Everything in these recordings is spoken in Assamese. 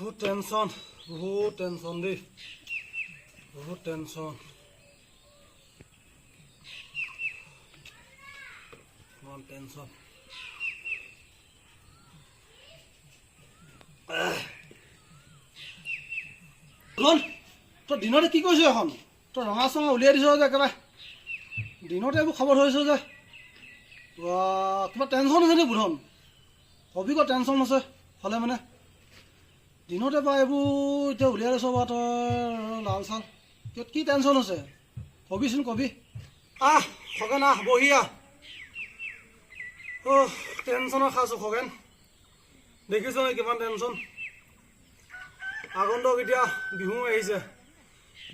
বহুত টেনশ্যন দেই, বহুত টেনশ্যন। ইমান টেনশ্যন। তই দিনতে কি কৰিছ এখন? তই ৰঙা চঙা উলিয়াই দিছ যে একেবাৰে দিনতে এইবোৰ খবৰ ধৰিছ যে। কিবা টেনশ্যন আছে নি বুধন? কবি ক টেনশ্যন আছে হ'লে মানে দিনতে বা এইবোৰ এতিয়া উলিয়াই লৈছ বা তই লাল চাল কি টেনশ্যন আছে কবিচোন কবি। খগেন বহি টেনশ্যনত খাইছোঁ খগেন, দেখিছ নে কিমান টেনশ্যন। আগন্তক এতিয়া বিহু আহিছে,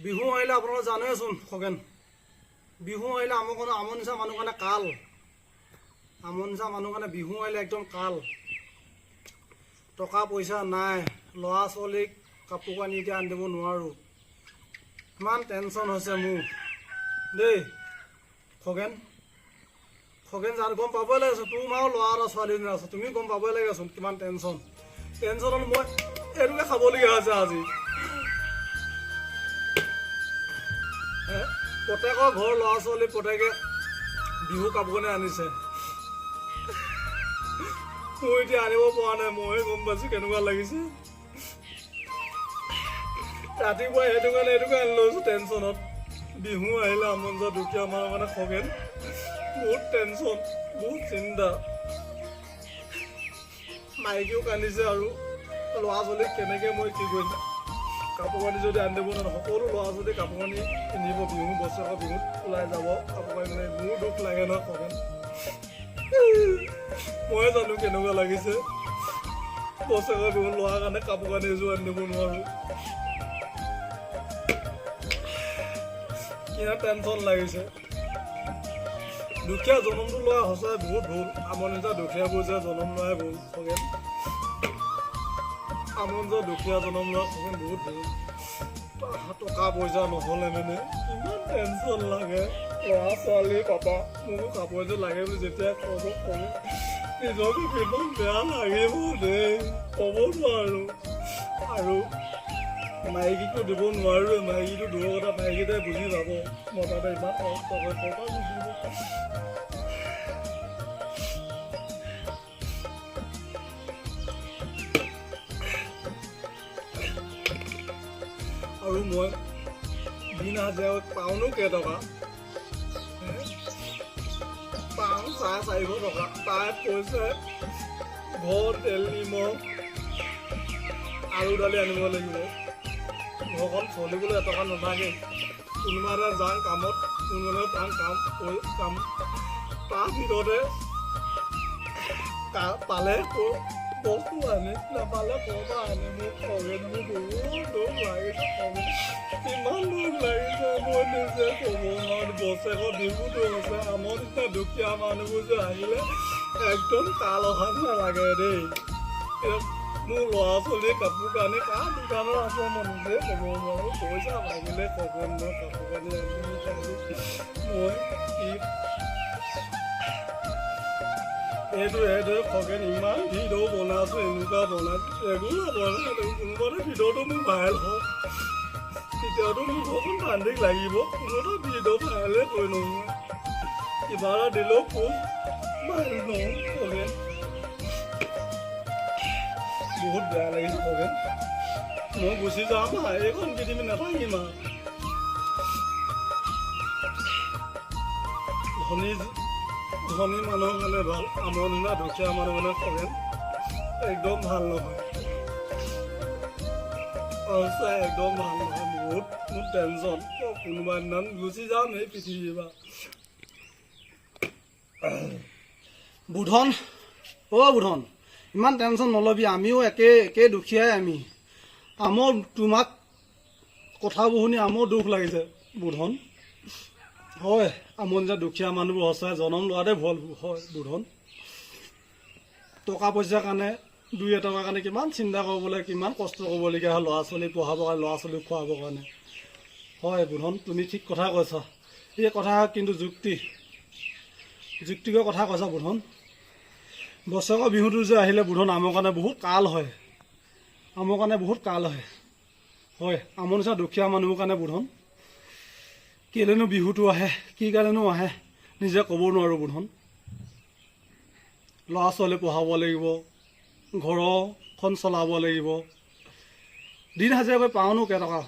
বিহু আহিলে আপোনালোকে জানেচোন খগেন, বিহু আহিলে আমাৰ নিচিনা মানুহ কাৰণে কাল, আমাৰ নিচিনা মানুহ কাৰণে বিহু আহিলে একদম কাল। টকা পইচা নাই, ল'ৰা ছোৱালীক কাপোৰ কানি এতিয়া আনি দিব নোৱাৰোঁ, ইমান টেনশ্যন হৈছে মোৰ দেই খগেন। খগেন জান গম পাবই লাগেচোন, তোমাৰ ল'ৰা এটা ছোৱালীজনী আছে, তুমি গম পাবই লাগেচোন কিমান টেনশ্যনত মই এইটোকে খাবলগীয়া হৈছে আজি। প্ৰত্যেকৰ ঘৰৰ ল'ৰা ছোৱালী প্ৰত্যেকে বিহু কাপোৰ কানি আনিছে, মই এতিয়া আনিব পৰা নাই, ময়ে গম পাইছোঁ কেনেকুৱা লাগিছে। ৰাতিপুৱা এইটো কাৰণে আনি লৈছোঁ টেনশ্যনত। বিহু আহিলে আমন যোৱা দুখীয়া মানুহৰ কাৰণে খগেন বহুত টেনশ্যন, বহুত চিন্তা। মাইকীও কান্দিছে আৰু ল'ৰা ছোৱালীক কেনেকৈ মই কি কৰিম, কাপোৰ কানি যদি আনি দিব নোৱাৰোঁ, সকলো ল'ৰা ছোৱালী কাপোৰ কানি কিনিব, বিহু বছৰৰ বিহুত ওলাই যাব কাপোৰ কানি মানে মোৰ দুখ লাগে ন খগেন। ময়ে জানো কেনেকুৱা লাগিছে, বছৰৰ বিহুত ল'ৰাৰ কাৰণে কাপোৰ কানি এযোৰ আনি দিব নোৱাৰোঁ, কিমান টেনশ্যন লাগিছে। দুখীয়া জনমটো লোৱা সঁচাই বহুত ভুল, আমাৰ নিচিনা দুখীয়াবোৰ যে জনম লোৱাই ভুল খগেন, আমাৰ যে দুখীয়া জনম লোৱা খগেন বহুত ভুল। টকা পইচা নহ'লে মানে ইমান টেনশ্যন লাগে, ল'ৰা ছোৱালী পাপা মোকো কাপোৰ এযোৰ লাগে বুলি যেতিয়া ক'ব নিজকে কিমান বেয়া লাগিব দেই, ক'ব নোৱাৰোঁ। আৰু মাইকীকো দিব নোৱাৰোঁ, মাইকীটো দূৰৰ কথা, মাইকীটোৱে বুজি পাব মতাতে ইমান কষ্ট কৰে, টকা বুজিব। আৰু মই দিন হাজিৰা পাওঁনো কেইটকা, পাওঁ 450 টকা, তাৰ পইচাই ঘৰ তেল নিমখ আলু দালি আনিব লাগিব, ঘৰখন চলিবলৈ এটকা নাথাকে। কোনোবা এটা যাওঁ কামত, কোনোবা এটা কাম তাৰ ভিতৰতে পালে বস্তু আনে, নাপালে ক'ৰপৰা আনে। মোৰ খগেন মোৰ বহুত দুখ লাগিছে, ইমান দুখ লাগিছে মই নিজে ক'ব নোৱাৰোঁ। বছৰেকৰ বিহুটো হৈছে, আমাৰ নিচিনা দুখীয়া মানুহবোৰ যে আহিলে একদম কাল অহা নালাগে দেই। মোৰ ল'ৰা ছোৱালীৰ কাপোৰ কানি কাৰ দোকানত আছে মই নিজে ক'ব নোৱাৰোঁ, পইচা লাগিলে খগেন মই কাপোৰ কানি আনি মই কি এইটো খগেন ইমান ভিডিঅ' বনাইছোঁ, এনেকুৱা বনাইছোঁ, ৰেগুলাৰ বনাইছোঁ, কোনোবাটো ভিডিঅ'টো মোৰ ভাইৰেল হওক, তেতিয়াতো মোৰ ঘৰখন কান্দিক লাগিব, কোনোটা ভিডিঅ' ভাইৰেলে কৈ নহয়, কিবা এটা দিলেও পোষ্ট ভাইৰেল নহওঁ খগেন। বহুত বেয়া লাগিছে খগেন, মই গুচি যাম এইখন পৃথিৱী নাথাকিম আৰু। ধনী মানুহৰ কাৰণে ভাল, আমাৰ নিচিনা দুখীয়া মানুহ মানে খগেন একদম ভাল নহয়, সঁচাই একদম ভাল নহয়। বহুত মোৰ টেনশ্যন, কোনোবা দিনা গুচি যাম এই পৃথিৱীৰ পৰা। বুধন বুধন ইমান টেনশ্যন নল'বি, আমিও একে দুখীয়াই আমি, আমাৰ তোমাক কথাবোৰ শুনি আমাৰ দুখ লাগিছে বুধন। হয় আমাৰ যে দুখীয়া মানুহবোৰ সঁচাই জনম লোৱাতে ভুল হয় বুধন। টকা পইচাৰ কাৰণে দুই এটকাৰ কাৰণে কিমান চিন্তা কৰিব লাগে, কিমান কষ্ট কৰিবলগীয়া হয় ল'ৰা ছোৱালী পঢ়াবৰ কাৰণে, ল'ৰা ছোৱালীক খুৱাবৰ কাৰণে। হয় বুধন তুমি ঠিক কথা কৈছা, এই কথা কিন্তু যুক্তিকৰ কথা কৈছা বুধন। বছৰেকৰ বিহুটো যে আহিলে বুধন আমাৰ কাৰণে বহুত কাল হয়, আমাৰ কাৰণে বহুত কাল হয় আমাৰ নিচিনা দুখীয়া মানুহৰ কাৰণে বুধন কেলেনো বিহুটো আহে কি কাৰণেনো আহে নিজে ক'ব নোৱাৰোঁ বুধন ল'ৰা ছোৱালী পঢ়াব লাগিব ঘৰখন চলাব লাগিব দিন হাজিৰা পাওঁনো কেইটকা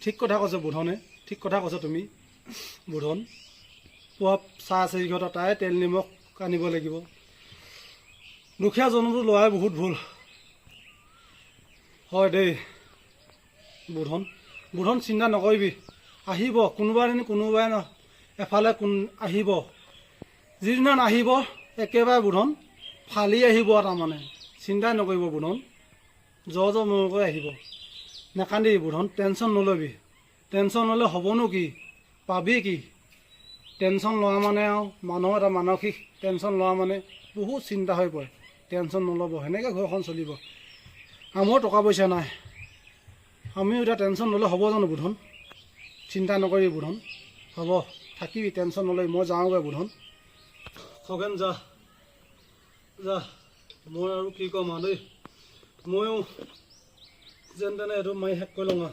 ঠিক কথা কৈছে বুধনে ঠিক কথা কৈছে তুমি বুধন পুৱা 4:30 তাই তেল নিমখ আনিব লাগিব দুখীয়া জনতো লোৱাই বহুত ভুল হয় দেই বুধন চিন্তা নকৰিবি আহিব কোনোবাই ন এফালে আহিব যিদিনা আহিব একেবাৰে বুধন ফালি আহিব তাৰমানে চিন্তাই নকৰিব বুধন মৰকৈ আহিব নাকান্দিবি বুধন টেনশ্যন নল'বি টেনশ্যন ল'লে হ'বনো কি পাবি কি টেনশ্যন লোৱা মানে আৰু মানুহৰ এটা মানসিক টেনশ্যন লোৱা মানে বহুত চিন্তা হৈ পৰে টেনশ্যন নল'ব সেনেকৈ ঘৰখন চলিব আমাৰ টকা পইচা নাই আমিও এতিয়া টেনশ্যন ল'লে হ'ব জানো বুধন চিন্তা নকৰিবি বুধন হ'ব থাকিবি টেনশ্যন নল'বি মই যাওঁগৈ বুধন খগেন যা মই আৰু কি ক'ম আৰু দেই ময়ো যেন তেনে এইটো মাৰি শেষ কৰি লওঁ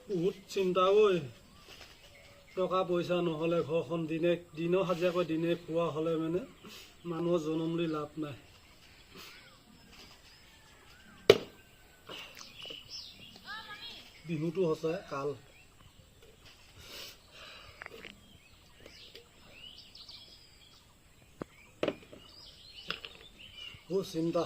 বহুত চিন্তা ঐ টকা পইচা নহ'লে ঘৰখন দিনৰ হাজিৰাকৈ দিনে খোৱা হ'লে মানে মানুহৰ জনম দি লাভ নাই বিহুটো সঁচাই কাল বহুত চিন্তা